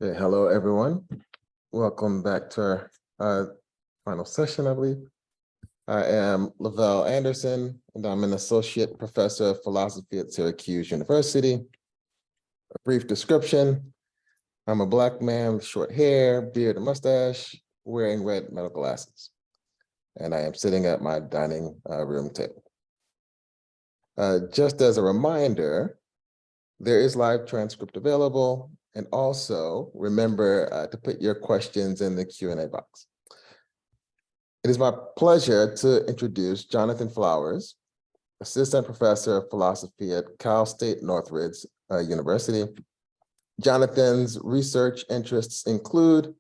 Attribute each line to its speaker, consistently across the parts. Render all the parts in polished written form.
Speaker 1: Okay, hello everyone. Welcome back to our final session, I believe. I am Lavelle Anderson, and I'm an associate professor of philosophy at Syracuse University. A brief description: I'm a Black man with short hair, beard, and mustache, wearing red medical glasses, and I am sitting at my dining room table. Just as a reminder, there is live transcript available, and also remember to put your questions in the Q&A box. It is my pleasure to introduce Johnathan Flowers, Assistant Professor of Philosophy at Cal State Northridge University. Johnathan's research interests include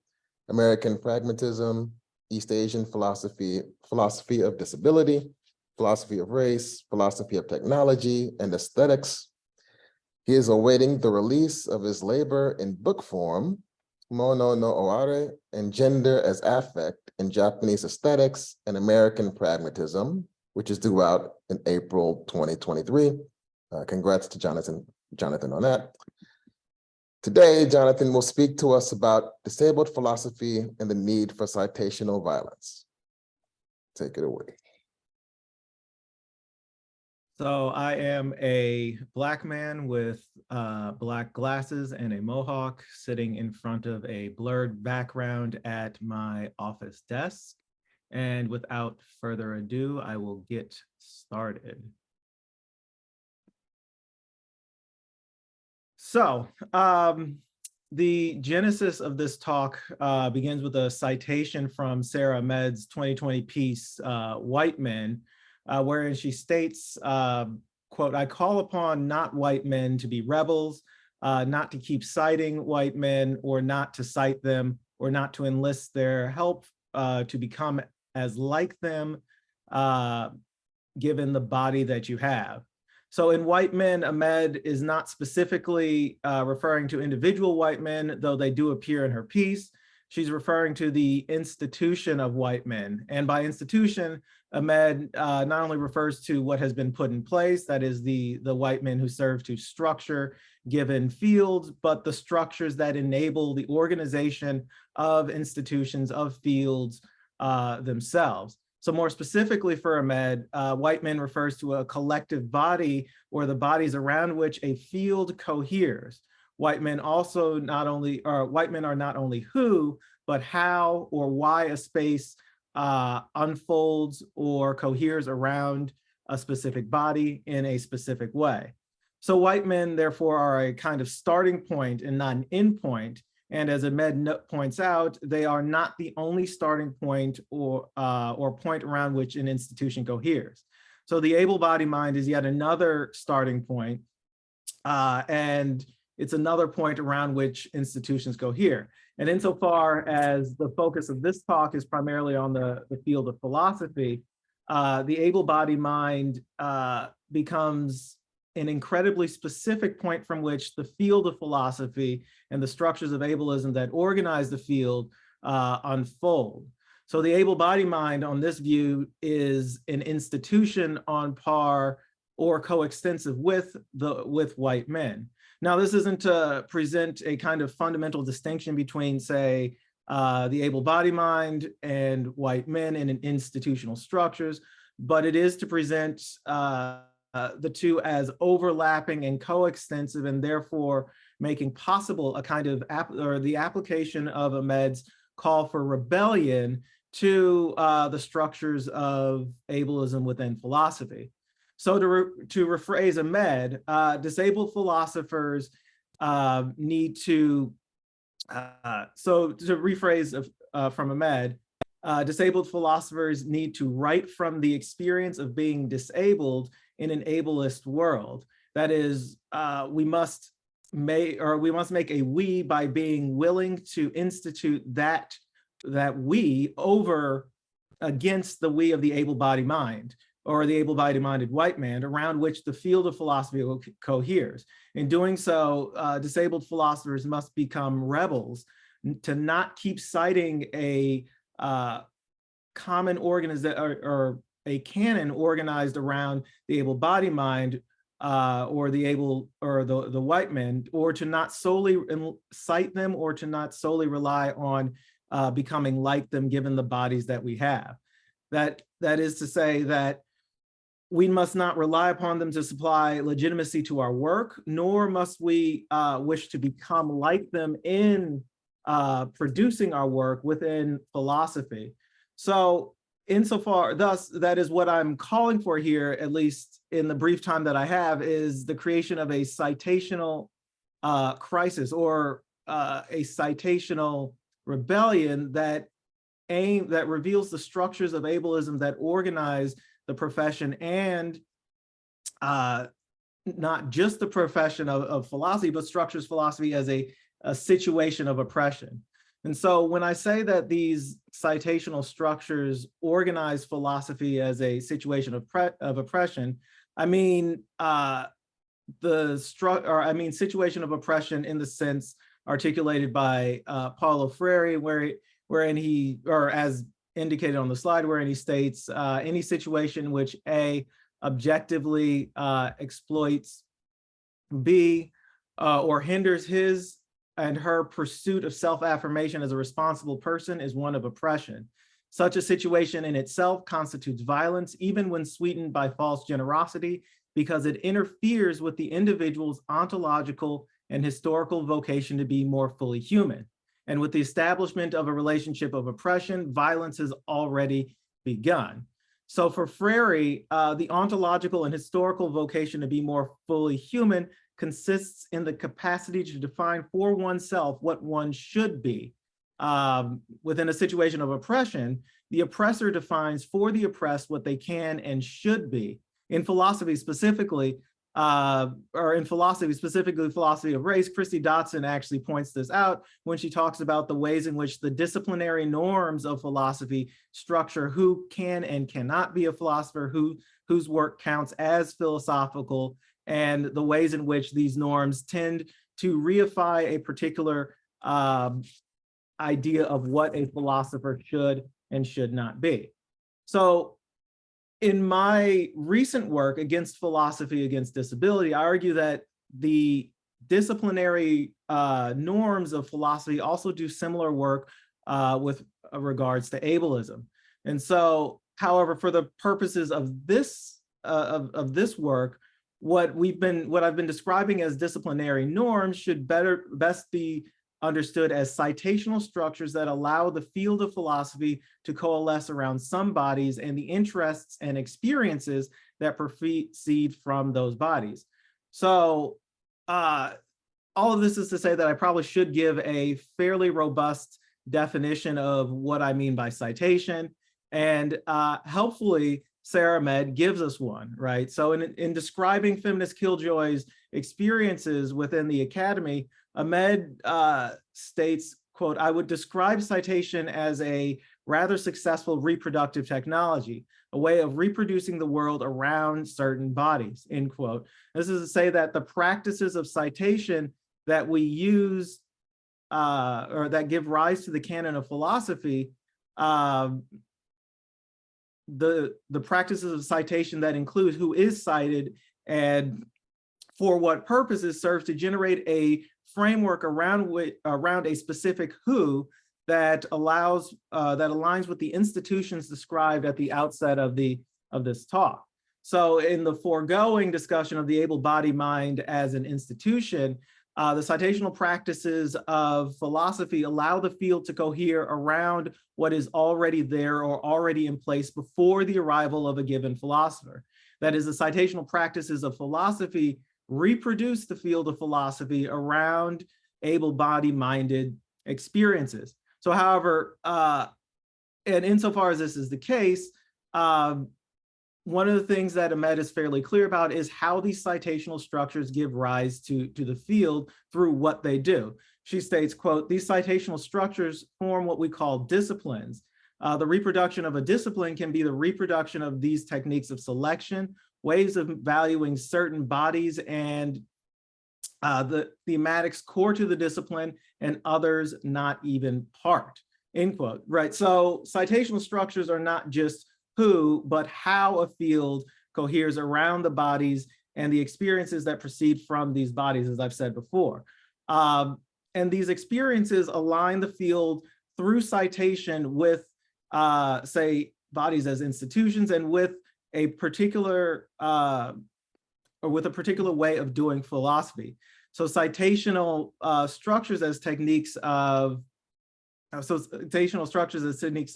Speaker 1: American pragmatism, East Asian philosophy, philosophy of disability, philosophy of race, philosophy of technology, and aesthetics. He is awaiting the release of his labor in book form, Mono no Oware, and Gender as Affect in Japanese Aesthetics and American Pragmatism, which is due out in April 2023. Congrats to Johnathan on that. Today, Johnathan will speak to us about disabled philosophy and the need for citational violence. Take it away.
Speaker 2: So I am a Black man with black glasses and a mohawk sitting in front of a blurred background at my office desk. And without further ado, I will get started. So the genesis of this talk begins with a citation from Sarah Ahmed's 2020 piece, White Men, wherein she states, quote, "I call upon not white men to be rebels, not to keep citing white men or not to cite them or not to enlist their help to become as like them, given the body that you have." So in White Men, Ahmed is not specifically referring to individual white men, though they do appear in her piece. She's referring to the institution of white men. And by institution, Ahmed not only refers to what has been put in place, that is the white men who serve to structure given fields, but the structures that enable the organization of institutions, of fields themselves. So more specifically for Ahmed, white men refers to a collective body or the bodies around which a field coheres. White men are not only who, but how or why a space unfolds or coheres around a specific body in a specific way. So white men, therefore, are a kind of starting point and not an end point. And as Ahmed points out, they are not the only starting point or point around which an institution coheres. So the able-bodied mind is yet another starting point, and it's another point around which institutions cohere. And insofar as the focus of this talk is primarily on the field of philosophy, the able-bodied mind becomes an incredibly specific point from which the field of philosophy and the structures of ableism that organize the field unfold. So the able-bodied mind on this view is an institution on par or coextensive with white men. Now, this isn't to present a kind of fundamental distinction between, say, the able-bodied mind and white men in institutional structures, but it is to present the two as overlapping and coextensive, and therefore making possible a kind of the application of Ahmed's call for rebellion to the structures of ableism within philosophy. So to rephrase Ahmed, disabled philosophers need to, so to rephrase from Ahmed, disabled philosophers need to write from the experience of being disabled in an ableist world. That is, we must make a we by being willing to institute that we over against the we of the able-bodied mind or the able-bodied minded white man around which the field of philosophy coheres. In doing so, disabled philosophers must become rebels to not keep citing a common organization or a canon organized around the able-bodied mind or the white men, or to not solely cite them, or to not solely rely on becoming like them given the bodies that we have. That is to say that we must not rely upon them to supply legitimacy to our work, nor must we wish to become like them in producing our work within philosophy. So insofar, thus, that is what I'm calling for here, at least in the brief time that I have, is the creation of a citational crisis, or a citational rebellion that reveals the structures of ableism that organize the profession, and not just the profession of philosophy, but structures philosophy as a situation of oppression. And so when I say that these citational structures organize philosophy as a situation of oppression, I mean situation of oppression in the sense articulated by Paulo Freire, wherein he, or as indicated on the slide, wherein he states any situation in which A, objectively exploits B, or hinders his and her pursuit of self-affirmation as a responsible person, is one of oppression. Such a situation in itself constitutes violence, even when sweetened by false generosity, because it interferes with the individual's ontological and historical vocation to be more fully human. And with the establishment of a relationship of oppression, violence has already begun. So for Freire, the ontological and historical vocation to be more fully human consists in the capacity to define for oneself what one should be. Within a situation of oppression, the oppressor defines for the oppressed what they can and should be. In philosophy specifically, philosophy of race, Christy Dotson actually points this out when she talks about the ways in which the disciplinary norms of philosophy structure who can and cannot be a philosopher, whose work counts as philosophical, and the ways in which these norms tend to reify a particular idea of what a philosopher should and should not be. So in my recent work, Against Philosophy, Against Disability, I argue that the disciplinary norms of philosophy also do similar work with regards to ableism. And so, however, for the purposes of this work, what I've been describing as disciplinary norms should best be understood as citational structures that allow the field of philosophy to coalesce around some bodies and the interests and experiences that proceed from those bodies. So all of this is to say that I probably should give a fairly robust definition of what I mean by citation, and helpfully Sarah Ahmed gives us one, right? So in describing feminist killjoys' experiences within the academy, Ahmed states, quote, "I would describe citation as a rather successful reproductive technology, a way of reproducing the world around certain bodies," end quote. This is to say that the practices of citation that we use or that give rise to the canon of philosophy, the practices of citation that include who is cited and for what purposes serves to generate a framework around a specific who that aligns with the institutions described at the outset of this talk. So in the foregoing discussion of the able-bodied mind as an institution, the citational practices of philosophy allow the field to cohere around what is already there or already in place before the arrival of a given philosopher. That is, the citational practices of philosophy reproduce the field of philosophy around able-bodied minded experiences. So however, and insofar as this is the case, one of the things that Ahmed is fairly clear about is how these citational structures give rise to the field through what they do. She states, quote, "These citational structures form what we call disciplines. The reproduction of a discipline can be the reproduction of these techniques of selection, ways of valuing certain bodies and the thematics core to the discipline and others not even part," end quote, right? So citational structures are not just who, but how a field coheres around the bodies and the experiences that proceed from these bodies, as I've said before. And these experiences align the field through citation with, say, bodies as institutions and with a particular way of doing philosophy. So citational structures as techniques of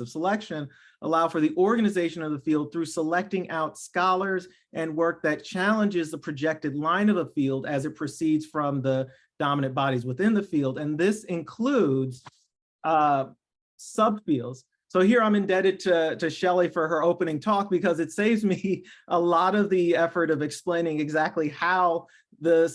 Speaker 2: selection allow for the organization of the field through selecting out scholars and work that challenges the projected line of a field as it proceeds from the dominant bodies within the field. And this includes subfields. So here I'm indebted to Shelley for her opening talk, because it saves me a lot of the effort of explaining exactly how the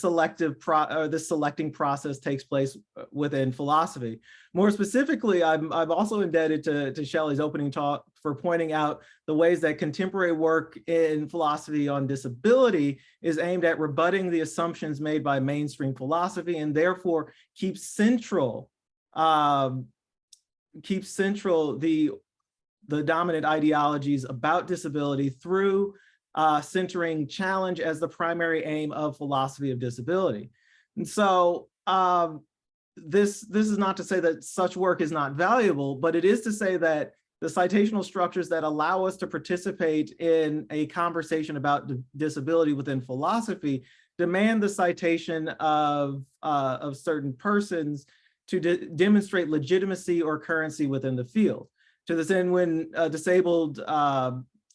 Speaker 2: selecting process takes place within philosophy. More specifically, I'm also indebted to Shelley's opening talk for pointing out the ways that contemporary work in philosophy on disability is aimed at rebutting the assumptions made by mainstream philosophy, and therefore keeps central the dominant ideologies about disability through centering challenge as the primary aim of philosophy of disability. And so this is not to say that such work is not valuable, but it is to say that the citational structures that allow us to participate in a conversation about disability within philosophy demand the citation of certain persons to demonstrate legitimacy or currency within the field. To this end, when a disabled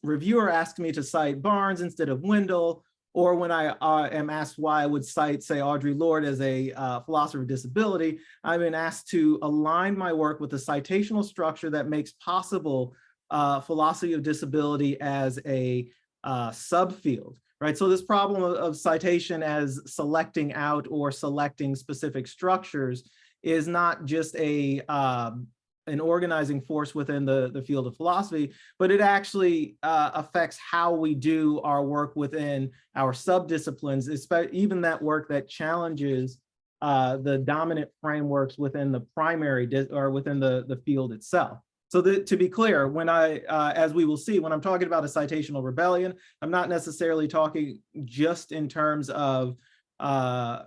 Speaker 2: reviewer asked me to cite Barnes instead of Wendell, or when I am asked why I would cite, say, Audre Lorde as a philosopher of disability, I've been asked to align my work with the citational structure that makes possible philosophy of disability as a subfield, right? So this problem of citation as selecting out or selecting specific structures is not just an organizing force within the field of philosophy, but it actually affects how we do our work within our subdisciplines, even that work that challenges the dominant frameworks within the primary or within the field itself. So to be clear, when as we will see, when I'm talking about a citational rebellion, I'm not necessarily talking just in terms of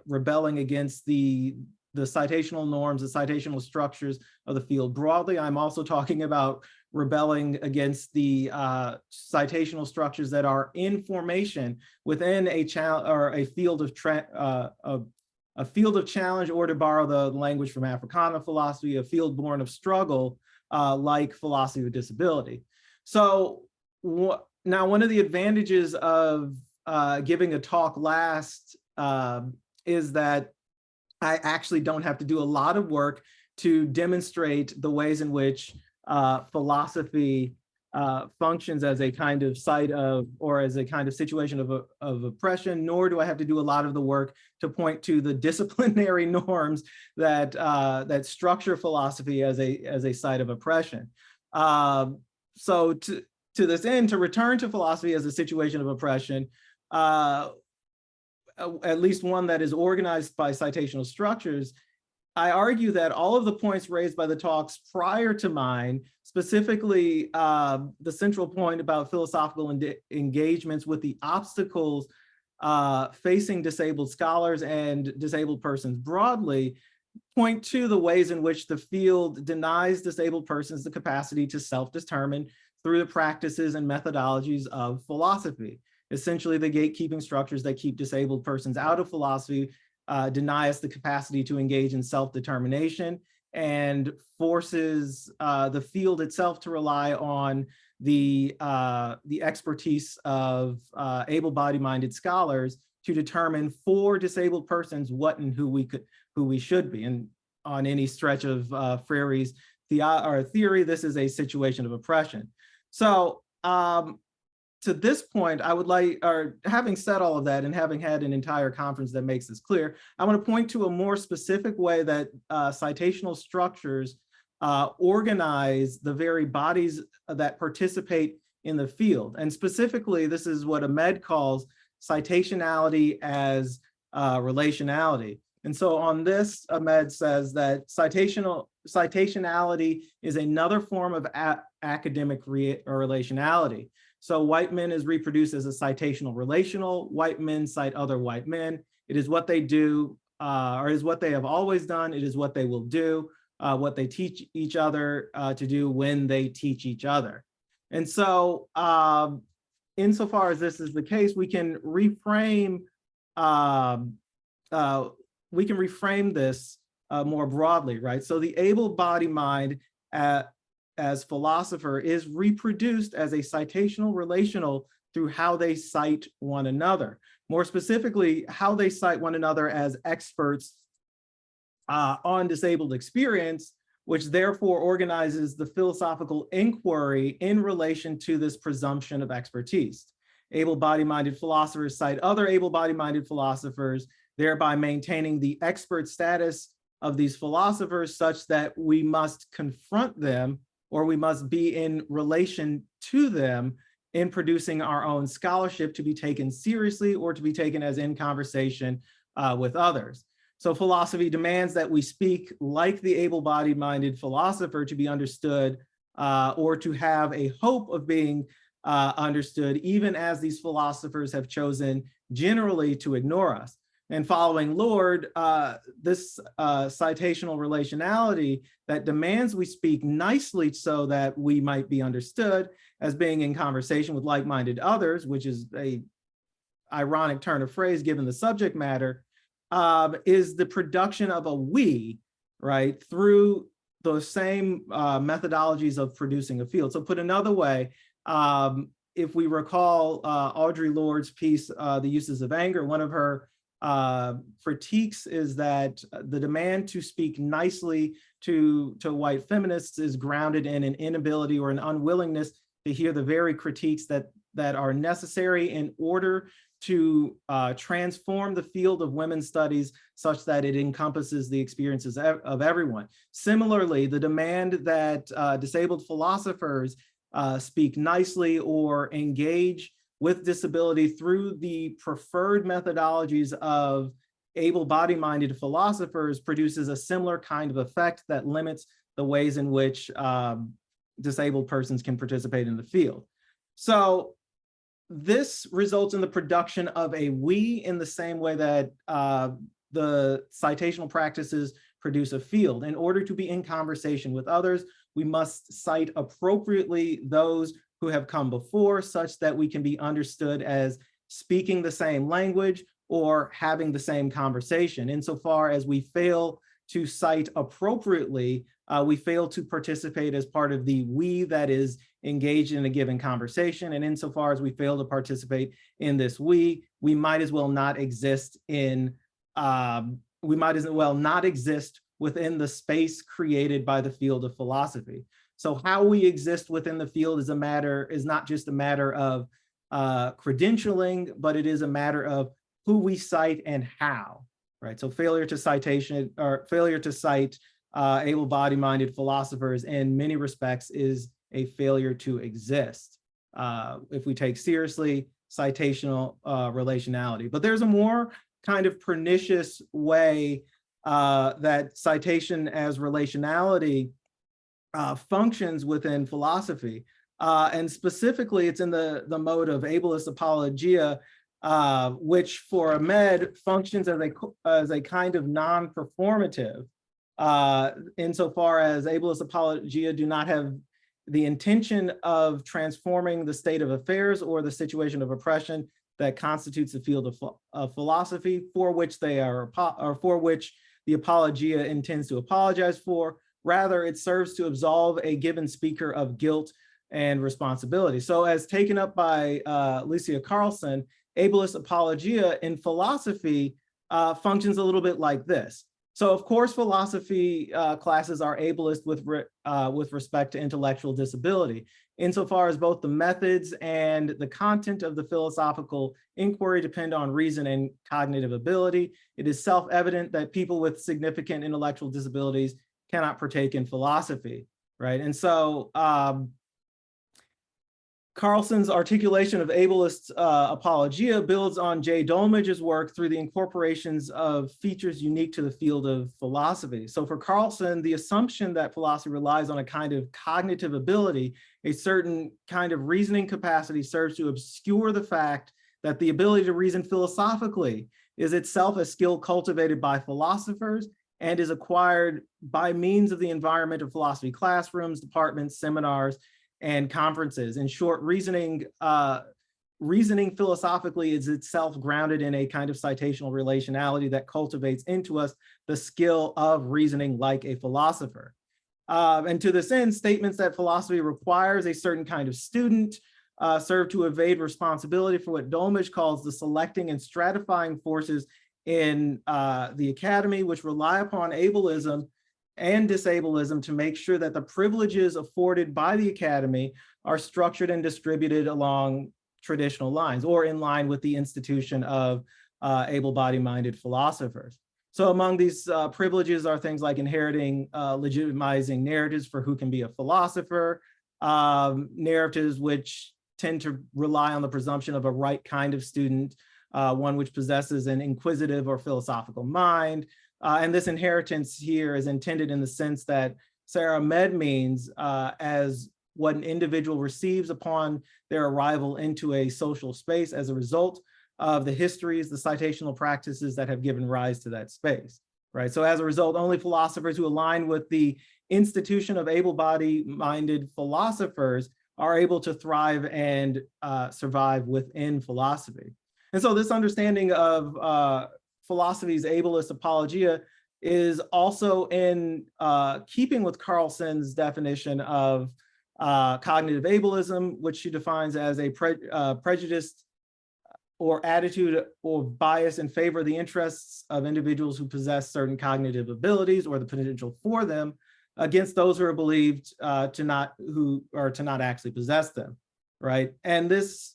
Speaker 2: rebelling against the citational norms, the citational structures of the field broadly. I'm also talking about rebelling against the citational structures that are in formation within a field of challenge, or to borrow the language from Africana philosophy, a field born of struggle, like philosophy of disability. So now, one of the advantages of giving a talk last is that I actually don't have to do a lot of work to demonstrate the ways in which philosophy functions as a kind of site of, or as a kind of situation of oppression, nor do I have to do a lot of the work to point to the disciplinary norms that that structure philosophy as a site of oppression. So to this end, to return to philosophy as a situation of oppression, at least one that is organized by citational structures, I argue that all of the points raised by the talks prior to mine, specifically the central point about philosophical engagements with the obstacles facing disabled scholars and disabled persons broadly, point to the ways in which the field denies disabled persons the capacity to self-determine through the practices and methodologies of philosophy. Essentially, the gatekeeping structures that keep disabled persons out of philosophy deny us the capacity to engage in self-determination, and forces the field itself to rely on the expertise of able-bodied-minded scholars to determine for disabled persons what and who we should be. And on any stretch of Freire's theory, this is a situation of oppression. So to this point, I would like, or having said all of that and having had an entire conference that makes this clear, I want to point to a more specific way that citational structures organize the very bodies that participate in the field. And specifically, this is what Ahmed calls citationality as relationality. And so on this, Ahmed says that citationality is another form of academic relationality. So white men is reproduced as a citational relational. White men cite other white men. It is what they do, or is what they have always done. It is what they will do, what they teach each other to do when they teach each other. And so insofar as this is the case, we can reframe this more broadly, right? So the able-bodied mind as philosopher is reproduced as a citational relational through how they cite one another. More specifically, how they cite one another as experts on disabled experience, which therefore organizes the philosophical inquiry in relation to this presumption of expertise. Able-bodied-minded philosophers cite other able-bodied-minded philosophers, thereby maintaining the expert status of these philosophers such that we must confront them, or we must be in relation to them in producing our own scholarship to be taken seriously or to be taken as in conversation with others. So philosophy demands that we speak like the able-bodied-minded philosopher to be understood, or to have a hope of being understood, even as these philosophers have chosen generally to ignore us. And following Lord, this citational relationality that demands we speak nicely so that we might be understood as being in conversation with like-minded others, which is a ironic turn of phrase given the subject matter, is the production of a we, right, through those same methodologies of producing a field. So put another way, if we recall Audre Lorde's piece, The Uses of Anger, one of her critiques is that the demand to speak nicely to white feminists is grounded in an inability or an unwillingness to hear the very critiques that are necessary in order to transform the field of women's studies such that it encompasses the experiences of everyone. Similarly, the demand that disabled philosophers speak nicely or engage with disability through the preferred methodologies of able-bodied-minded philosophers produces a similar kind of effect that limits the ways in which disabled persons can participate in the field. So this results in the production of a we in the same way that the citational practices produce a field. In order to be in conversation with others, we must cite appropriately those who have come before, such that we can be understood as speaking the same language or having the same conversation. Insofar as we fail to cite appropriately, we fail to participate as part of the we that is engaged in a given conversation. And insofar as we fail to participate in this we might as well not exist in, within the space created by the field of philosophy. So how we exist within the field is not just a matter of credentialing, but it is a matter of who we cite and how, right? So failure to cite able-bodied-minded philosophers in many respects is a failure to exist if we take seriously citational relationality. But there's a more kind of pernicious way that citation as relationality functions within philosophy. And specifically, it's in the mode of ableist apologia, which for Ahmed functions as a kind of non-performative, insofar as ableist apologia do not have the intention of transforming the state of affairs or the situation of oppression that constitutes the field of philosophy for which they are, or for which the apologia intends to apologize for. Rather, it serves to absolve a given speaker of guilt and responsibility. So as taken up by Lucia Carlson, ableist apologia in philosophy functions a little bit like this. So of course, philosophy classes are ableist with respect to intellectual disability, insofar as both the methods and the content of the philosophical inquiry depend on reason and cognitive ability. It is self-evident that people with significant intellectual disabilities cannot partake in philosophy, right? And so Carlson's articulation of ableist apologia builds on J. Dolmage's work through the incorporations of features unique to the field of philosophy. So for Carlson, the assumption that philosophy relies on a kind of cognitive ability, a certain kind of reasoning capacity, serves to obscure the fact that the ability to reason philosophically is itself a skill cultivated by philosophers and is acquired by means of the environment of philosophy classrooms, departments, seminars, and conferences. In short, reasoning philosophically is itself grounded in a kind of citational relationality that cultivates into us the skill of reasoning like a philosopher. And to this end, statements that philosophy requires a certain kind of student serve to evade responsibility for what Dolmage calls the selecting and stratifying forces in the academy, which rely upon ableism and disableism to make sure that the privileges afforded by the academy are structured and distributed along traditional lines or in line with the institution of able-bodied-minded philosophers. So among these privileges are things like inheriting legitimizing narratives for who can be a philosopher, narratives which tend to rely on the presumption of a right kind of student, one which possesses an inquisitive or philosophical mind. And this inheritance here is intended in the sense that Sarah Med means as what an individual receives upon their arrival into a social space as a result of the histories, the citational practices that have given rise to that space, right? So as a result, only philosophers who align with the institution of able-bodied-minded philosophers are able to thrive and survive within philosophy. And so this understanding of philosophy's ableist apologia is also in keeping with Carlson's definition of cognitive ableism, which she defines as a prejudiced or attitude or bias in favor of the interests of individuals who possess certain cognitive abilities or the potential for them against those who are believed to not actually possess them, right? And this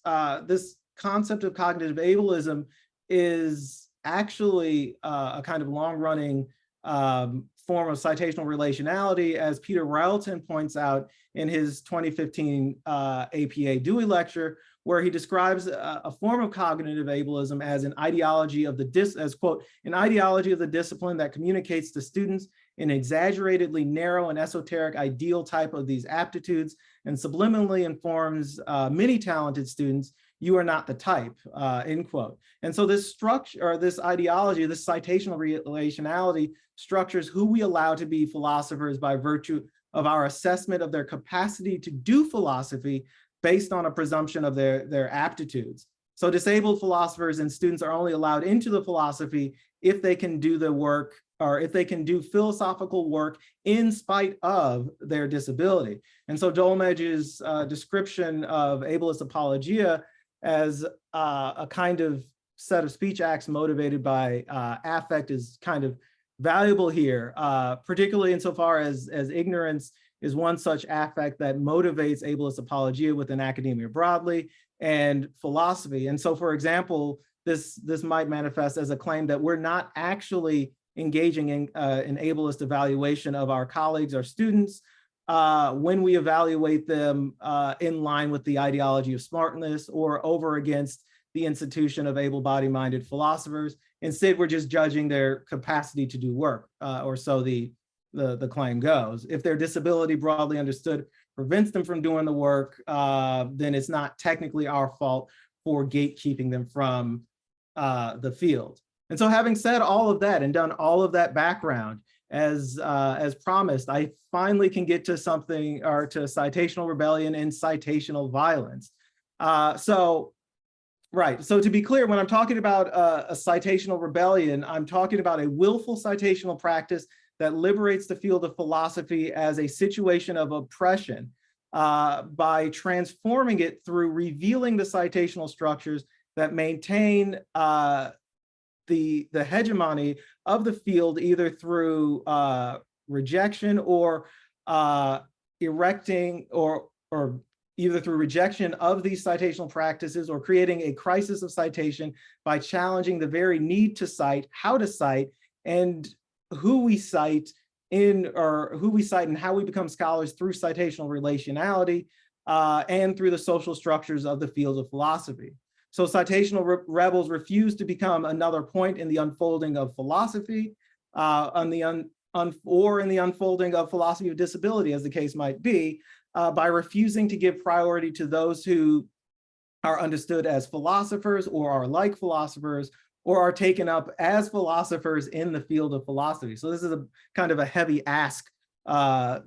Speaker 2: concept of cognitive ableism is actually a kind of long-running form of citational relationality, as Peter Railton points out in his 2015 APA Dewey lecture, where he describes a form of cognitive ableism as an ideology of the an ideology of the discipline that communicates to students an exaggeratedly narrow and esoteric ideal type of these aptitudes and subliminally informs many talented students, "You are not the type," end quote. And so this structure, or this ideology, this citational relationality structures who we allow to be philosophers by virtue of our assessment of their capacity to do philosophy based on a presumption of their aptitudes. So disabled philosophers and students are only allowed into the philosophy if they can do the work, or if they can do philosophical work in spite of their disability. And so Dolmage's description of ableist apologia as a kind of set of speech acts motivated by affect is kind of valuable here, particularly insofar as ignorance is one such affect that motivates ableist apologia within academia broadly and philosophy. And so, for example, this might manifest as a claim that we're not actually engaging in an ableist evaluation of our colleagues, our students, when we evaluate them in line with the ideology of smartness or over against the institution of able-bodied-minded philosophers. Instead, we're just judging their capacity to do work, or so the claim goes. If their disability, broadly understood, prevents them from doing the work, then it's not technically our fault for gatekeeping them from the field. And so, having said all of that and done all of that background, as promised, I finally can get to something, or to citational rebellion and citational violence. So to be clear, when I'm talking about a citational rebellion, I'm talking about a willful citational practice that liberates the field of philosophy as a situation of oppression by transforming it through revealing the citational structures that maintain the hegemony of the field, either through rejection or erecting, or either through rejection of these citational practices or creating a crisis of citation by challenging the very need to cite, how to cite, and who we cite and how we become scholars through citational relationality, and through the social structures of the field of philosophy. So citational rebels refuse to become another point in the unfolding of philosophy, or in the unfolding of philosophy of disability, as the case might be, by refusing to give priority to those who are understood as philosophers or are like philosophers or are taken up as philosophers in the field of philosophy. So this is a kind of a heavy ask for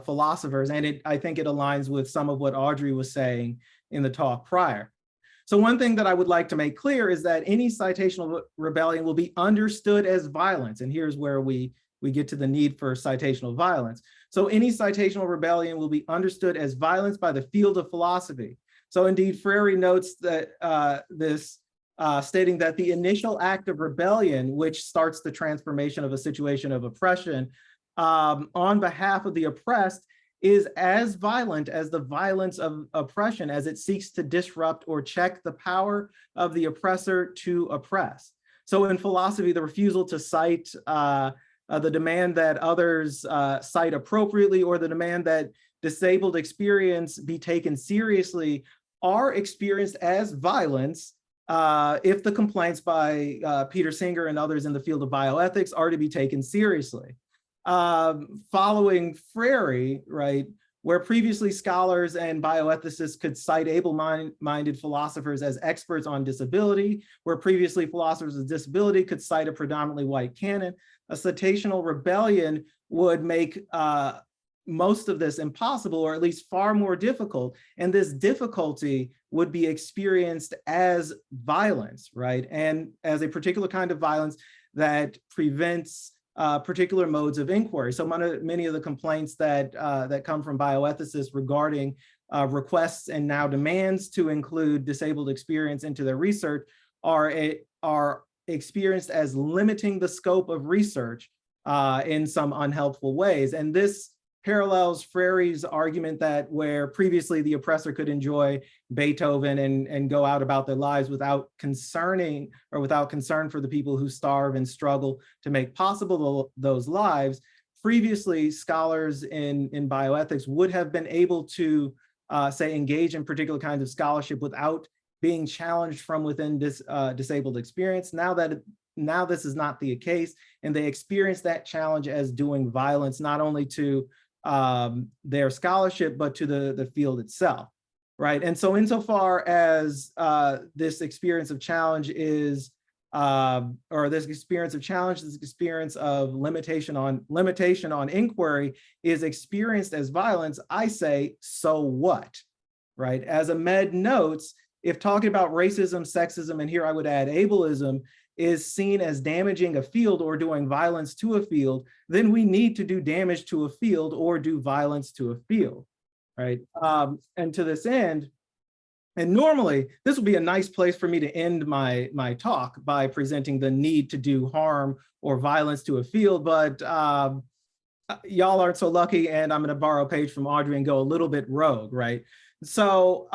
Speaker 2: philosophers, and I think it aligns with some of what Audrey was saying in the talk prior. So one thing that I would like to make clear is that any citational rebellion will be understood as violence. And here's where we get to the need for citational violence. So any citational rebellion will be understood as violence by the field of philosophy. So indeed, Freire notes that stating that the initial act of rebellion, which starts the transformation of a situation of oppression on behalf of the oppressed, is as violent as the violence of oppression as it seeks to disrupt or check the power of the oppressor to oppress. So in philosophy, the refusal to cite the demand that others cite appropriately, or the demand that disabled experience be taken seriously, are experienced as violence if the complaints by Peter Singer and others in the field of bioethics are to be taken seriously. Following Freire, right, where previously scholars and bioethicists could cite able-minded philosophers as experts on disability, where previously philosophers of disability could cite a predominantly white canon, a citational rebellion would make most of this impossible, or at least far more difficult. And this difficulty would be experienced as violence, right? And as a particular kind of violence that prevents particular modes of inquiry. So many of the complaints that come from bioethicists regarding requests and now demands to include disabled experience into their research are experienced as limiting the scope of research in some unhelpful ways. And this parallels Freire's argument that where previously the oppressor could enjoy Beethoven and go out about their lives without concern for the people who starve and struggle to make possible those lives, previously scholars in bioethics would have been able to say engage in particular kinds of scholarship without being challenged from within this disabled experience. Now this is not the case, and they experience that challenge as doing violence not only to their scholarship, but to the field itself, right? And so insofar as this experience of challenge is, this experience of limitation on inquiry is experienced as violence, I say, so what, right? As Ahmed notes, if talking about racism, sexism, and here I would add ableism, is seen as damaging a field or doing violence to a field, then we need to do damage to a field or do violence to a field, right? And to this end, and normally this would be a nice place for me to end my talk by presenting the need to do harm or violence to a field, but y'all aren't so lucky, and I'm gonna borrow a page from Audrey and go a little bit rogue, right? So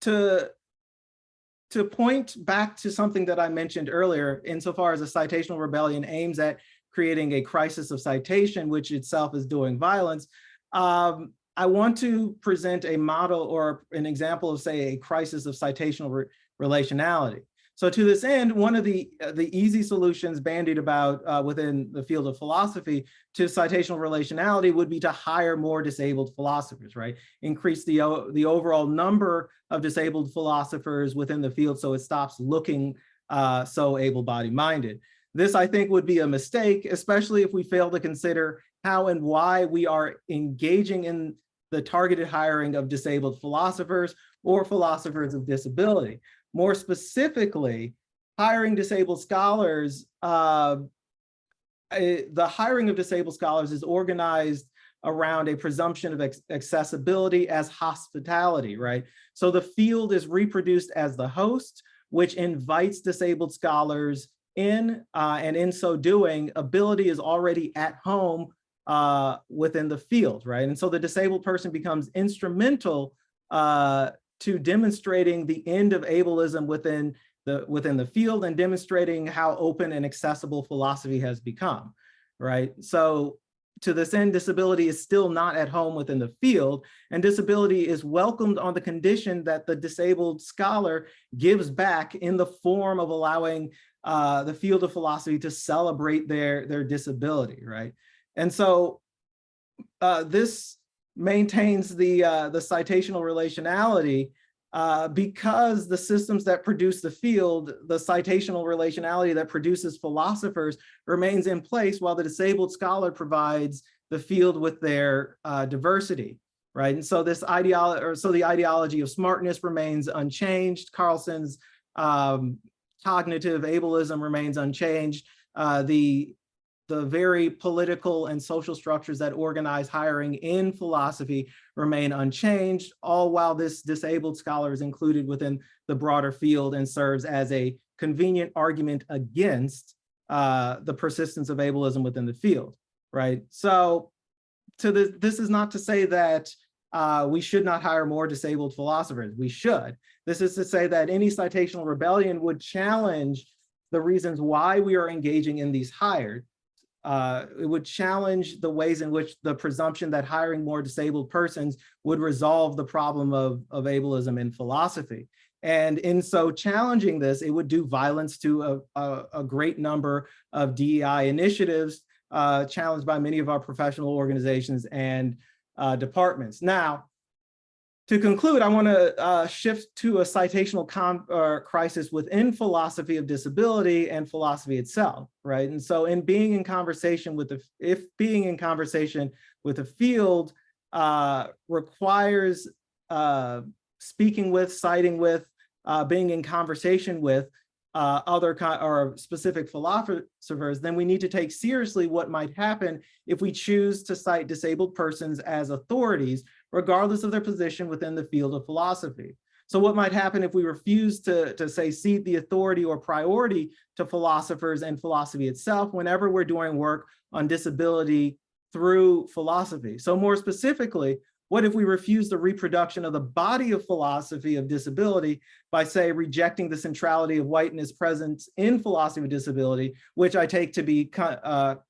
Speaker 2: to point back to something that I mentioned earlier, insofar as a citational rebellion aims at creating a crisis of citation, which itself is doing violence, I want to present a model or an example of, say, a crisis of citational relationality. So to this end, one of the easy solutions bandied about within the field of philosophy to citational relationality would be to hire more disabled philosophers, right? Increase the overall number of disabled philosophers within the field so it stops looking so able-bodied minded. This, I think, would be a mistake, especially if we fail to consider how and why we are engaging in the targeted hiring of disabled philosophers or philosophers of disability. More specifically, hiring disabled scholars, the hiring of disabled scholars is organized around a presumption of accessibility as hospitality, right? So the field is reproduced as the host, which invites disabled scholars in, and in so doing, ability is already at home within the field, right? And so the disabled person becomes instrumental to demonstrating the end of ableism within the field and demonstrating how open and accessible philosophy has become, right? So to this end, disability is still not at home within the field, and disability is welcomed on the condition that the disabled scholar gives back in the form of allowing the field of philosophy to celebrate their disability, right? And so this maintains the citational relationality because the systems that produce the field, the citational relationality that produces philosophers remains in place while the disabled scholar provides the field with their diversity, right? And so this the ideology of smartness remains unchanged. Carlson's cognitive ableism remains unchanged. The very political and social structures that organize hiring in philosophy remain unchanged, all while this disabled scholar is included within the broader field and serves as a convenient argument against the persistence of ableism within the field, right? So this is not to say that we should not hire more disabled philosophers. We should. This is to say that any citational rebellion would challenge the reasons why we are engaging in these hires. It would challenge the ways in which the presumption that hiring more disabled persons would resolve the problem of ableism in philosophy. And in so challenging this, it would do violence to a great number of DEI initiatives challenged by many of our professional organizations and departments. Now, to conclude, I want to shift to a citational crisis within philosophy of disability and philosophy itself, right? And so, in being in conversation with being in conversation with a field requires speaking with, citing with, being in conversation with other specific philosophers, then we need to take seriously what might happen if we choose to cite disabled persons as authorities, regardless of their position within the field of philosophy. So what might happen if we refuse to say cede the authority or priority to philosophers and philosophy itself whenever we're doing work on disability through philosophy? So more specifically, what if we refuse the reproduction of the body of philosophy of disability by, say, rejecting the centrality of whiteness present in philosophy of disability, which I take to be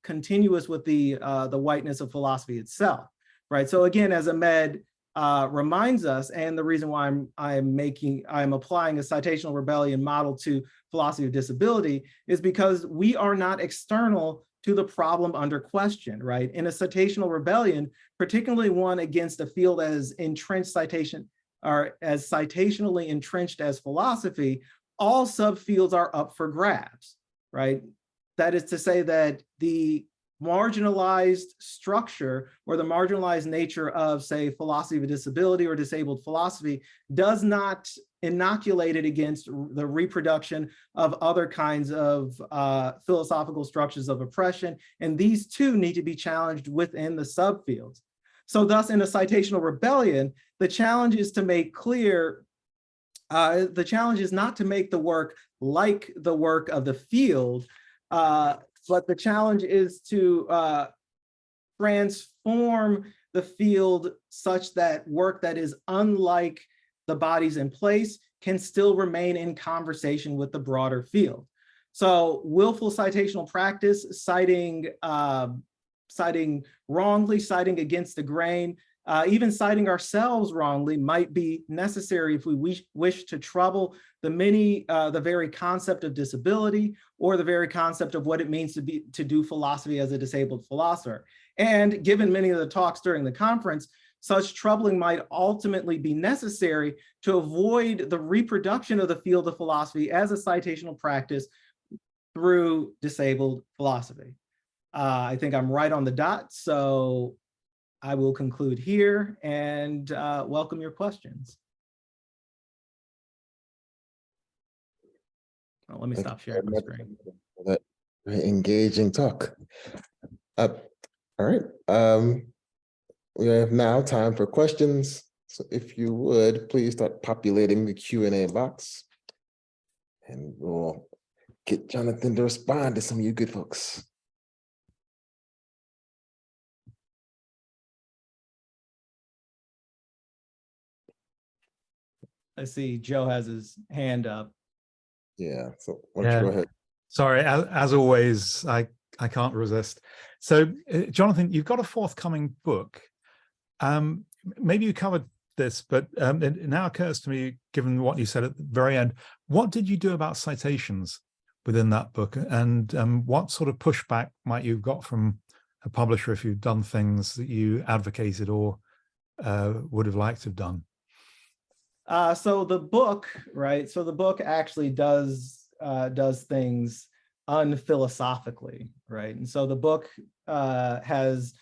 Speaker 2: continuous with the whiteness of philosophy itself, right? So again, as Ahmed reminds us, and the reason why I'm applying a citational rebellion model to philosophy of disability is because we are not external to the problem under question, right? In a citational rebellion, particularly one against a field as entrenched citation, or as citationally entrenched as philosophy, all subfields are up for grabs, right? That is to say that the marginalized structure or the marginalized nature of, say, philosophy of disability or disabled philosophy does not inoculate it against the reproduction of other kinds of philosophical structures of oppression. And these too need to be challenged within the subfields. So thus, in a citational rebellion, the challenge is to make clear, the challenge is not to make the work like the work of the field, but the challenge is to transform the field such that work that is unlike the bodies in place can still remain in conversation with the broader field. So willful citational practice, citing wrongly, citing against the grain, even citing ourselves wrongly might be necessary if we wish to trouble the very concept of disability or the very concept of what it means to do philosophy as a disabled philosopher. And given many of the talks during the conference, such troubling might ultimately be necessary to avoid the reproduction of the field of philosophy as a citational practice through disabled philosophy. I think I'm right on the dot, so I will conclude here and welcome your questions. Oh, let me stop sharing my screen.
Speaker 1: That very engaging talk. All right. We have now time for questions. So if you would, please start populating the Q&A box. And we'll get Johnathan to respond to some of you good folks.
Speaker 2: I see Joe has his hand up.
Speaker 1: Yeah, so why don't you go ahead.
Speaker 3: Sorry, as always, I I can't resist. So, Jonathan, you've got a forthcoming book. Maybe you covered this, but it now occurs to me, given what you said at the very end, what did you do about citations within that book? And what sort of pushback might you have got from a publisher if you've done things that you advocated or would have liked to have done?
Speaker 2: So the book, right? So the book actually does things unphilosophically, right? And so the book has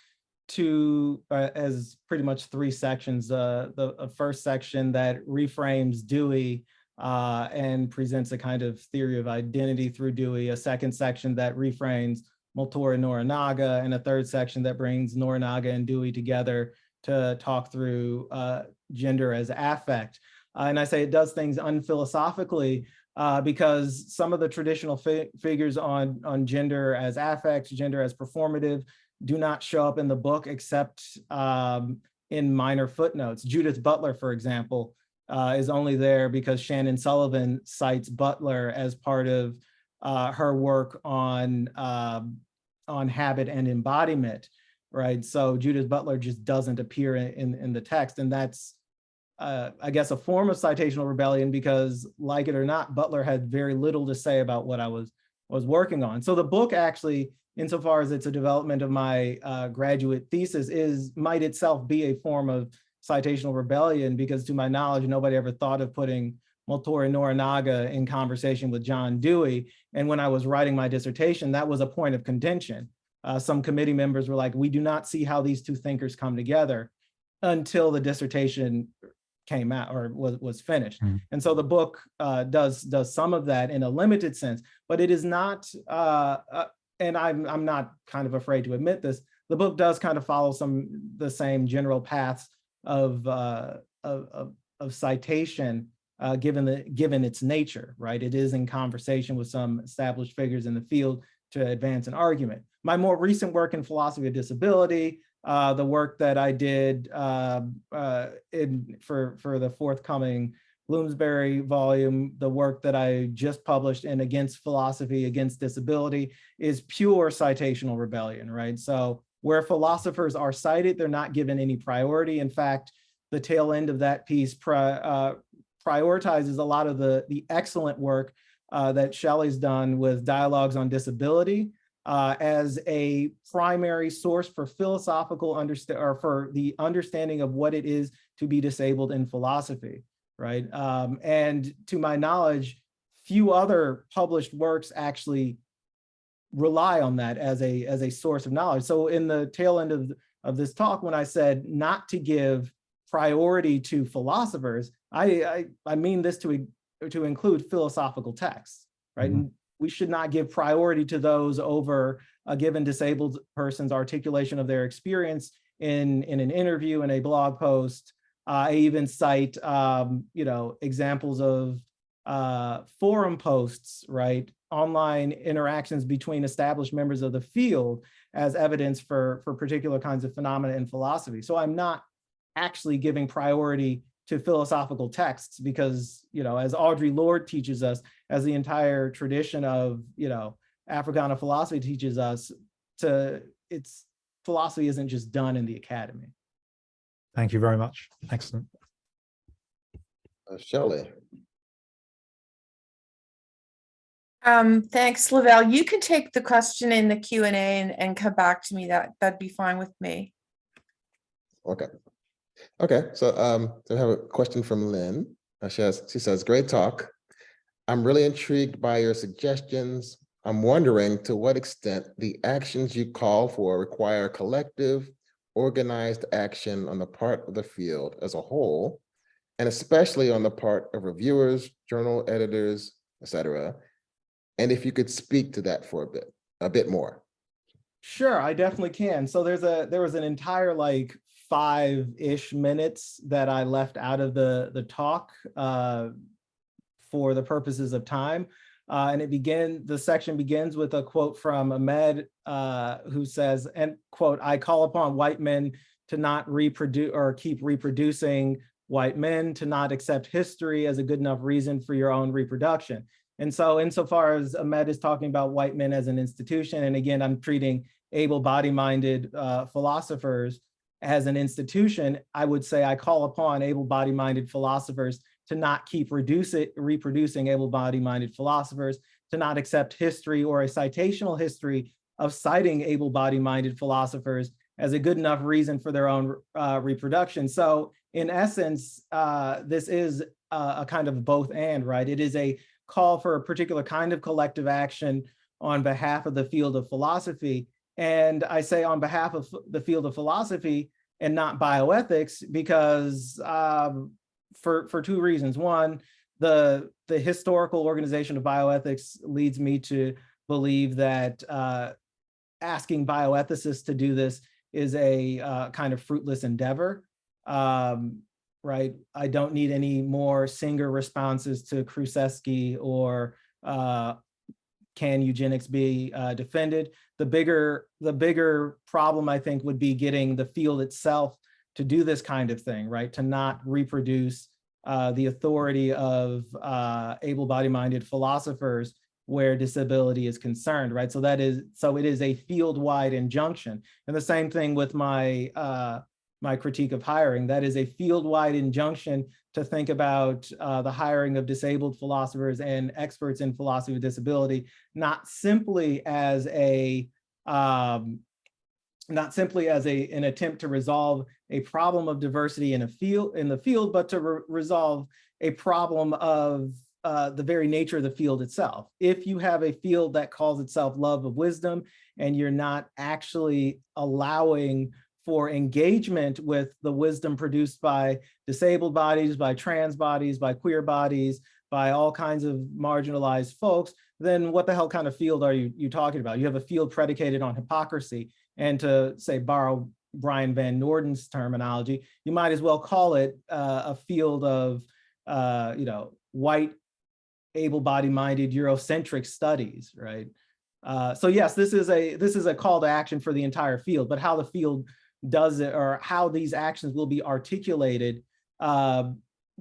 Speaker 2: pretty much three sections. The first section that reframes Dewey and presents a kind of theory of identity through Dewey. A second section that reframes Multor and Norinaga, and a third section that brings Norinaga and Dewey together to talk through gender as affect. And I say it does things unphilosophically because some of the traditional figures on gender as affect, gender as performative, do not show up in the book except in minor footnotes. Judith Butler, for example, is only there because Shannon Sullivan cites Butler as part of her work on habit and embodiment, right? So Judith Butler just doesn't appear in the text, and that's I guess a form of citational rebellion because, like it or not, Butler had very little to say about what I was working on. So the book actually, insofar as it's a development of my graduate thesis, might itself be a form of citational rebellion because, to my knowledge, nobody ever thought of putting Multor and Norinaga in conversation with John Dewey. And when I was writing my dissertation, that was a point of contention. Some committee members were like, we do not see how these two thinkers come together until the dissertation came out or was finished. Mm. And so the book does some of that in a limited sense, but it is not, and I'm not kind of afraid to admit this, the book does kind of follow the same general paths of citation given its nature, right? It is in conversation with some established figures in the field to advance an argument. My more recent work in philosophy of disability, the work that I did for the forthcoming Bloomsbury volume, the work that I just published in Against Philosophy, Against Disability, is pure citational rebellion, right? So where philosophers are cited, they're not given any priority. In fact, the tail end of that piece prioritizes a lot of the excellent work that Shelley's done with Dialogues on Disability, as a primary source for philosophical for the understanding of what it is to be disabled in philosophy, right? And to my knowledge, few other published works actually rely on that as a source of knowledge. So in the tail end of this talk, when I said not to give priority to philosophers, I mean this to include philosophical texts, right? Mm-hmm. We should not give priority to those over a given disabled person's articulation of their experience in an interview, in a blog post. I even cite, examples of forum posts, right? Online interactions between established members of the field as evidence for particular kinds of phenomena in philosophy. So I'm not actually giving priority to philosophical texts because, as Audre Lorde teaches us, as the entire tradition of, Africana philosophy teaches us, philosophy isn't just done in the academy.
Speaker 3: Thank you very much. Excellent.
Speaker 1: Shelley.
Speaker 4: Thanks, Lavelle. You can take the question in the Q&A and come back to me. That'd be fine with me.
Speaker 1: Okay, so I have a question from Lynn. She says, great talk. I'm really intrigued by your suggestions. I'm wondering to what extent the actions you call for require collective, organized action on the part of the field as a whole, and especially on the part of reviewers, journal editors, etc. And if you could speak to that for a bit more.
Speaker 2: Sure, I definitely can. So there was an entire 5-ish minutes that I left out of the talk for the purposes of time. And the section begins with a quote from Ahmed, who says, and quote, I call upon white men to not reproduce or keep reproducing white men, to not accept history as a good enough reason for your own reproduction. And so insofar as Ahmed is talking about white men as an institution, and again, I'm treating able-body-minded philosophers as an institution, I would say I call upon able-body-minded philosophers to not keep reproducing able-body-minded philosophers, to not accept history or a citational history of citing able-body-minded philosophers as a good enough reason for their own reproduction. So in essence, this is a kind of both and, right? It is a call for a particular kind of collective action on behalf of the field of philosophy. And I say on behalf of the field of philosophy and not bioethics, because for two reasons. One, the historical organization of bioethics leads me to believe that asking bioethicists to do this is a kind of fruitless endeavor, right? I don't need any more Singer responses to Krusevsky or can eugenics be defended? The bigger problem, I think, would be getting the field itself to do this kind of thing, right? To not reproduce the authority of able-body-minded philosophers where disability is concerned, right? So it is a field-wide injunction. And the same thing with my my critique of hiring. That is a field-wide injunction to think about the hiring of disabled philosophers and experts in philosophy of disability, not simply as an attempt to resolve a problem of diversity in the field, but to resolve a problem of the very nature of the field itself. If you have a field that calls itself love of wisdom, and you're not actually allowing for engagement with the wisdom produced by disabled bodies, by trans bodies, by queer bodies, by all kinds of marginalized folks, then what the hell kind of field are you talking about? You have a field predicated on hypocrisy. And to say, borrow Brian Van Norden's terminology, you might as well call it a field of white, able-body-minded Eurocentric studies, right? So yes, this is a call to action for the entire field, but how the field does it or how these actions will be articulated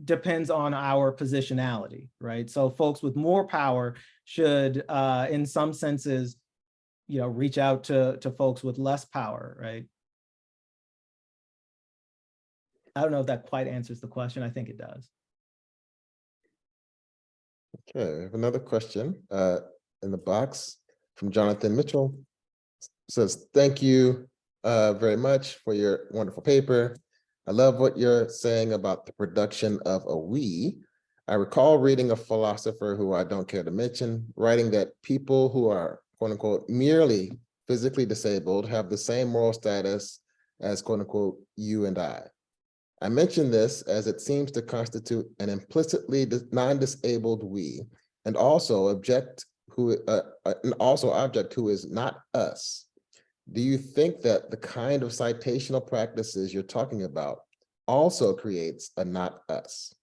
Speaker 2: depends on our positionality, right? So folks with more power should, in some senses, reach out to folks with less power, right? I don't know if that quite answers the question. I think it does.
Speaker 1: Okay, I have another question in the box from Jonathan Mitchell. It says, thank you very much for your wonderful paper. I love what you're saying about the production of a we. I recall reading a philosopher who I don't care to mention, writing that people who are, quote unquote, merely physically disabled have the same moral status as, quote unquote, you and I. I mention this as it seems to constitute an implicitly non-disabled we, and also object who is not us. Do you think that the kind of citational practices you're talking about also creates a not us?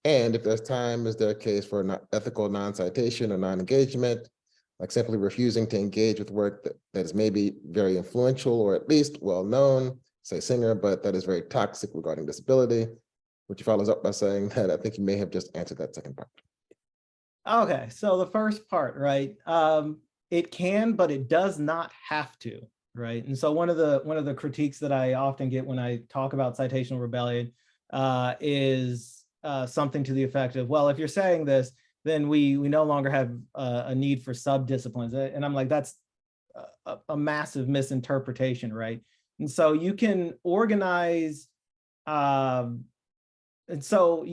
Speaker 1: And if there's time, is there a case for ethical non-citation or non-engagement, like simply refusing to engage with work that is maybe very influential or at least well-known, say Singer, but that is very toxic regarding disability, which he follows up by saying that I think you may have just answered that second part.
Speaker 2: Okay, so the first part, right? It can, but it does not have to, right? And so one of the critiques that I often get when I talk about citational rebellion is something to the effect of, well, if you're saying this, then we no longer have a need for sub-disciplines. And I'm like, that's a massive misinterpretation, right? And so you can organize, and so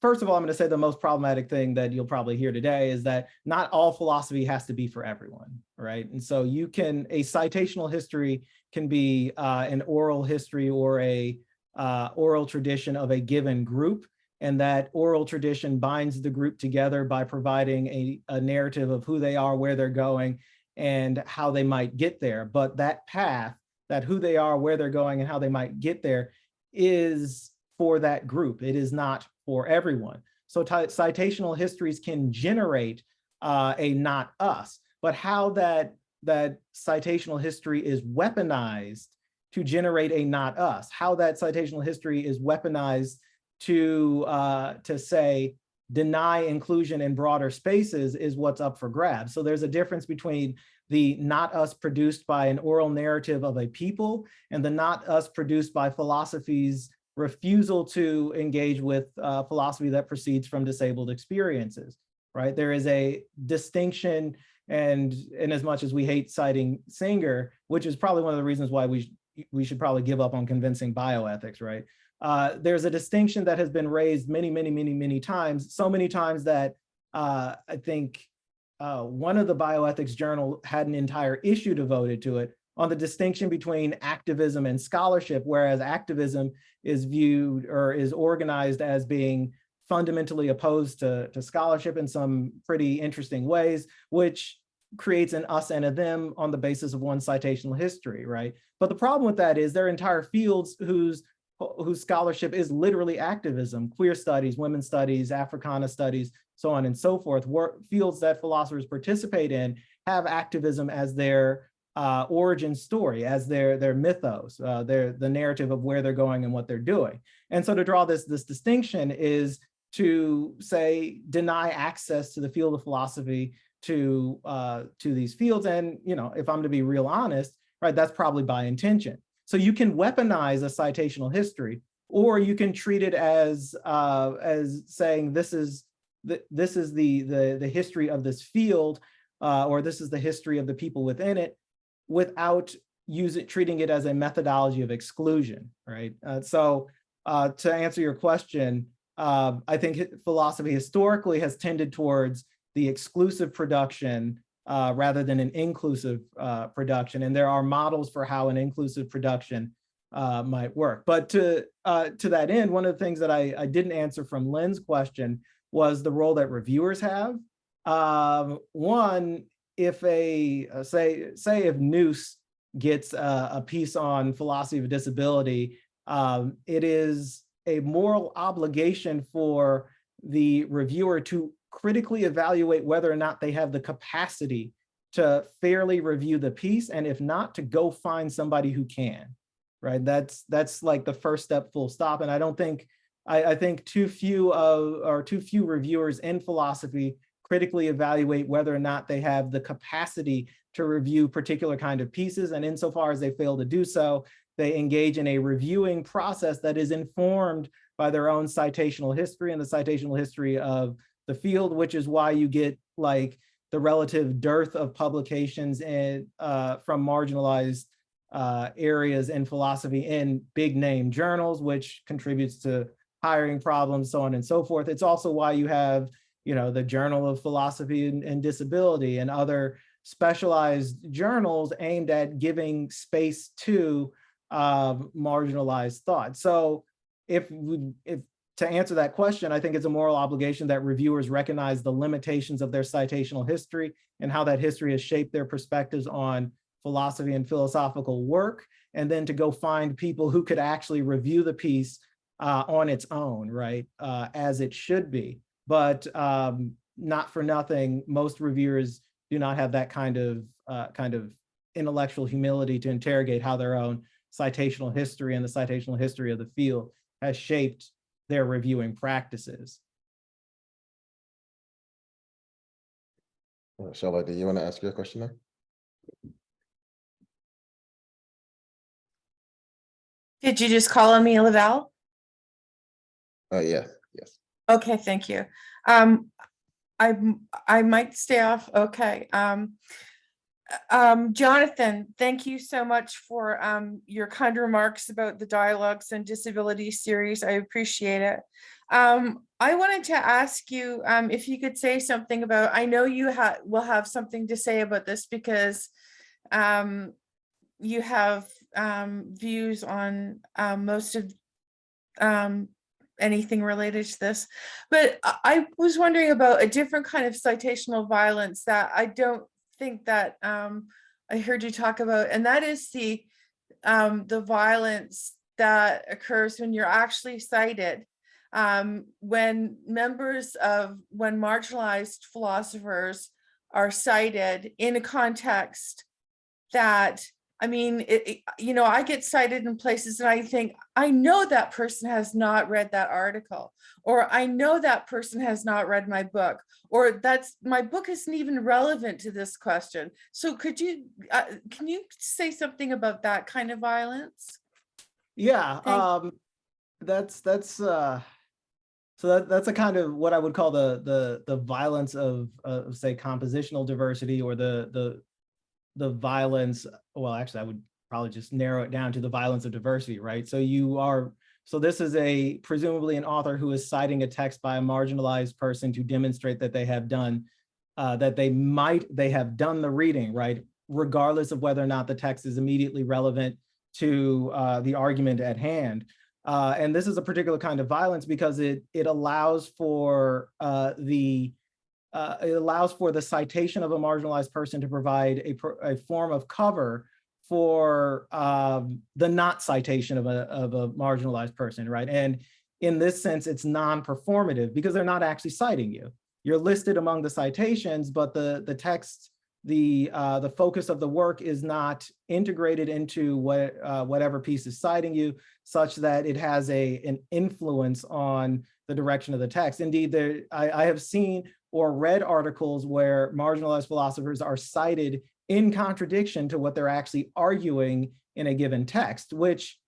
Speaker 2: first of all, I'm going to say the most problematic thing that you'll probably hear today is that not all philosophy has to be for everyone, right? And so a citational history can be an oral history or a oral tradition of a given group, and that oral tradition binds the group together by providing a narrative of who they are, where they're going, and how they might get there. But that path, that who they are, where they're going, and how they might get there is for that group. It is not for everyone. So citational histories can generate a not us, but how that citational history is weaponized to generate a not us, how that citational history is weaponized to say, deny inclusion in broader spaces is what's up for grabs. So there's a difference between the not us produced by an oral narrative of a people and the not us produced by philosophy's refusal to engage with philosophy that proceeds from disabled experiences, right? There is a distinction, and in as much as we hate citing Singer, which is probably one of the reasons why we should probably give up on convincing bioethics, right? There's a distinction that has been raised many times, so many times that I think one of the bioethics journal had an entire issue devoted to it, on the distinction between activism and scholarship, whereas activism is viewed or is organized as being fundamentally opposed to scholarship in some pretty interesting ways, which creates an us and a them on the basis of one citational history, right? But the problem with that is there are entire fields whose scholarship is literally activism: queer studies, women's studies, Africana studies, so on and so forth. Fields that philosophers participate in have activism as their origin story, as their mythos, the narrative of where they're going and what they're doing. And so to draw this distinction is to say, deny access to the field of philosophy to these fields. And, you know, if I'm to be real honest, right, that's probably by intention. So you can weaponize a citational history, or you can treat it as saying this is the history of this field, or this is the history of the people within it, without treating it as a methodology of exclusion, right? So to answer your question, I think philosophy historically has tended towards the exclusive production rather than an inclusive production. And there are models for how an inclusive production might work. But to that end, one of the things that I didn't answer from Lynn's question was the role that reviewers have. One, if say if Noose gets a piece on philosophy of disability, it is a moral obligation for the reviewer to critically evaluate whether or not they have the capacity to fairly review the piece, and if not, to go find somebody who can, right? That's like the first step, full stop. And I don't think, I think too few reviewers in philosophy critically evaluate whether or not they have the capacity to review particular kind of pieces. And insofar as they fail to do so, they engage in a reviewing process that is informed by their own citational history and the citational history of the field, which is why you get like the relative dearth of publications from marginalized areas in philosophy in big name journals, which contributes to hiring problems, so on and so forth. It's also why you have, you know, the Journal of Philosophy and Disability and other specialized journals aimed at giving space to marginalized thought. So if to answer that question, I think it's a moral obligation that reviewers recognize the limitations of their citational history and how that history has shaped their perspectives on philosophy and philosophical work, and then to go find people who could actually review the piece on its own, right, as it should be. But not for nothing, most reviewers do not have that kind of intellectual humility to interrogate how their own citational history and the citational history of the field has shaped their reviewing practices.
Speaker 1: Shelly, do you want to ask your question now?
Speaker 4: Did you just call on me, Lavelle?
Speaker 1: Yes.
Speaker 4: Okay, thank you. I might stay off. Okay. Johnathan, thank you so much for your kind remarks about the Dialogues and Disability series. I appreciate it. I wanted to ask you if you could say something about, I know you will have something to say about this because you have views on most of anything related to this, but I was wondering about a different kind of citational violence that I don't think that I heard you talk about, and that is the violence that occurs when you're actually cited, when marginalized philosophers are cited in a context that I mean, I get cited in places and I think, I know that person has not read that article, or I know that person has not read my book, or my book isn't even relevant to this question. So can you say something about that kind of violence?
Speaker 2: Yeah, that's a kind of what I would call the violence of say compositional diversity, or the violence. Well, actually, I would probably just narrow it down to the violence of diversity, right? So this is presumably an author who is citing a text by a marginalized person to demonstrate that they have done the reading, right? Regardless of whether or not the text is immediately relevant to the argument at hand. And this is a particular kind of violence because it allows for the citation of a marginalized person to provide a form of cover for the not citation of a marginalized person, right? And in this sense, it's non-performative because they're not actually citing you. You're listed among the citations, but the text, the focus of the work is not integrated into whatever piece is citing you, such that it has an influence on the direction of the text. Indeed, I have seen or read articles where marginalized philosophers are cited in contradiction to what they're actually arguing in a given text, which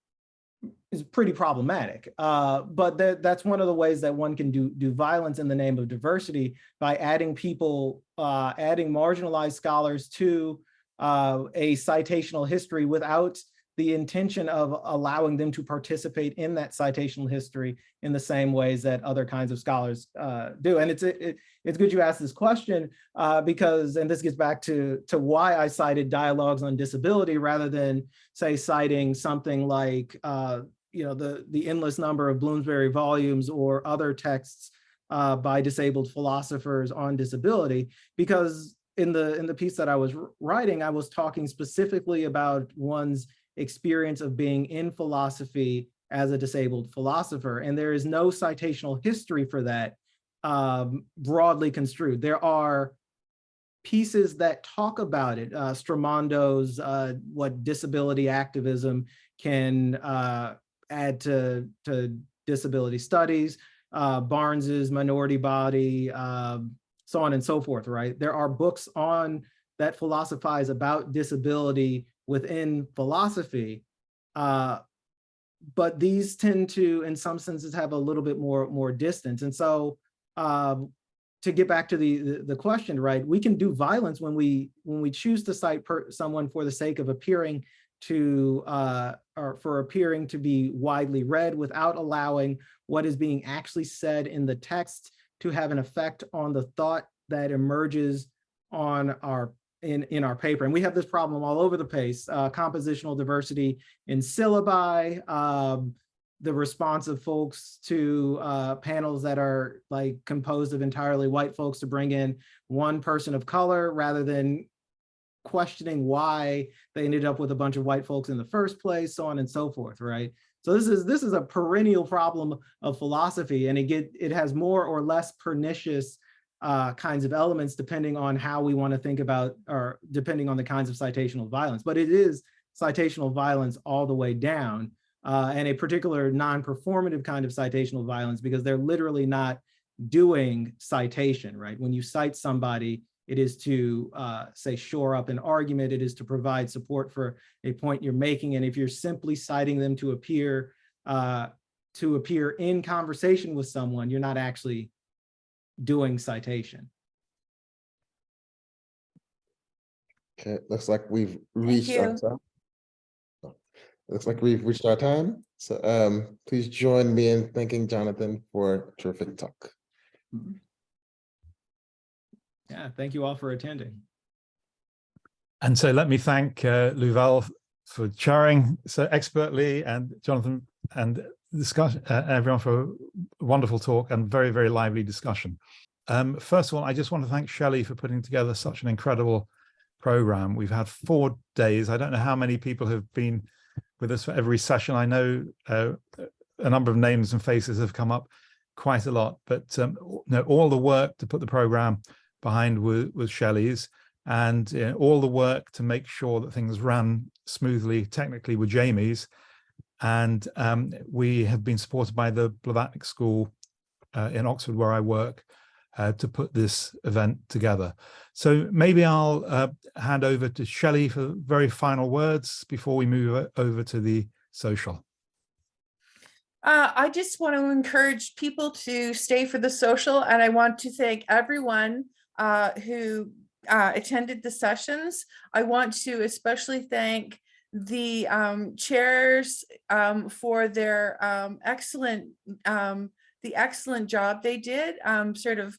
Speaker 2: is pretty problematic. But that's one of the ways that one can do violence in the name of diversity, by adding marginalized scholars to a citational history without the intention of allowing them to participate in that citational history in the same ways that other kinds of scholars do. And it's good you asked this question because, and this gets back to why I cited dialogues on disability rather than, say, citing something like the endless number of Bloomsbury volumes or other texts by disabled philosophers on disability, because in the piece that I was writing, I was talking specifically about one's experience of being in philosophy as a disabled philosopher. And there is no citational history for that broadly construed. There are pieces that talk about it. Stramondo's what disability activism can add to disability studies, Barnes's Minority Body, so on and so forth, right? There are books that philosophize about disability within philosophy, but these tend to, in some senses, have a little bit more distance. And so, to get back to the question, right? We can do violence when we choose to cite someone for the sake of appearing to or for appearing to be widely read, without allowing what is being actually said in the text to have an effect on the thought that emerges on in our paper. And we have this problem all over the place. Compositional diversity in syllabi, the response of folks to panels that are like composed of entirely white folks to bring in one person of color, rather than questioning why they ended up with a bunch of white folks in the first place, so on and so forth, right? So this is a perennial problem of philosophy, and it has more or less pernicious kinds of elements depending on how we want to think about, or depending on the kinds of citational violence. But it is citational violence all the way down, and a particular non-performative kind of citational violence, because they're literally not doing citation, right? When you cite somebody, it is to say shore up an argument, it is to provide support for a point you're making. And if you're simply citing them to appear in conversation with someone, you're not actually doing citation.
Speaker 1: Okay, looks like we've reached our time. Looks like we've reached our time. So please join me in thanking Johnathan for a terrific talk.
Speaker 2: Yeah, thank you all for attending.
Speaker 3: And so let me thank Luval for chairing so expertly, and Johnathan and everyone for a wonderful talk and very, very lively discussion. First of all, I just want to thank Shelley for putting together such an incredible program. We've had 4 days. I don't know how many people have been with us for every session. I know a number of names and faces have come up quite a lot, but all the work to put the program behind was Shelley's. and all the work to make sure that things ran smoothly technically with Jamie's. And we have been supported by the Blavatnik School in Oxford, where I work, to put this event together. So maybe I'll hand over to Shelley for very final words before we move over to the social.
Speaker 4: I just want to encourage people to stay for the social, and I want to thank everyone who attended the sessions. I want to especially thank the chairs for their excellent job they did, sort of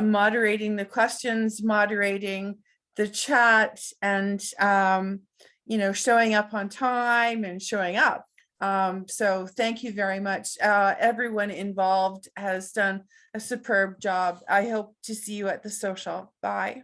Speaker 4: moderating the questions, moderating the chat, and showing up on time and showing up. So thank you very much. Everyone involved has done a superb job. I hope to see you at the social. Bye.